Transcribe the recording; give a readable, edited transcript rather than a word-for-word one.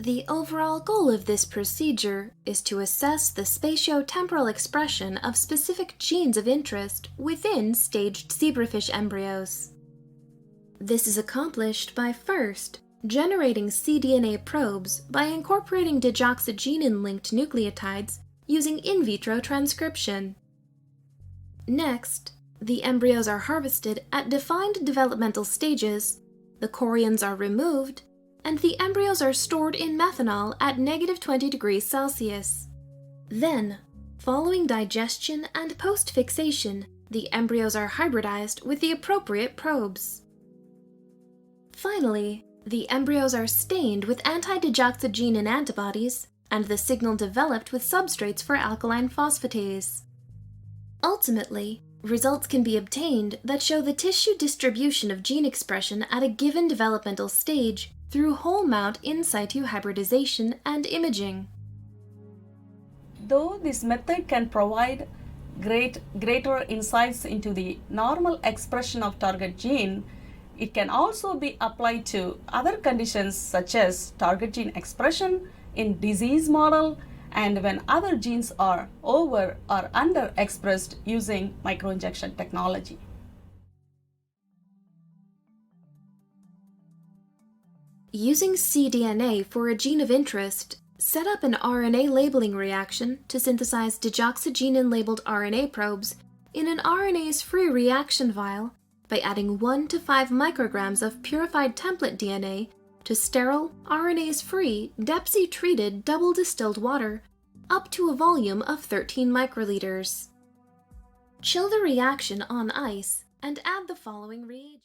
The overall goal of this procedure is to assess the spatio-temporal expression of specific genes of interest within staged zebrafish embryos. This is accomplished by first generating cDNA probes by incorporating digoxygenin-linked nucleotides using in vitro transcription. Next, the embryos are harvested at defined developmental stages, the chorions are removed, and the embryos are stored in methanol at -20°C. Then, following digestion and post-fixation, the embryos are hybridized with the appropriate probes. Finally, the embryos are stained with anti-digoxygenin antibodies, and the signal developed with substrates for alkaline phosphatase. Ultimately, results can be obtained that show the tissue distribution of gene expression at a given developmental stage through whole mount in situ hybridization and imaging. Though this method can provide greater insights into the normal expression of target gene, it can also be applied to other conditions such as target gene expression in disease model and when other genes are over or under expressed using microinjection technology. Using cDNA for a gene of interest, set up an RNA labeling reaction to synthesize digoxygenin-labeled RNA probes in an RNase-free reaction vial by adding 1 to 5 micrograms of purified template DNA to sterile, RNase-free, DEPC-treated double-distilled water up to a volume of 13 microliters. Chill the reaction on ice and add the following reagent.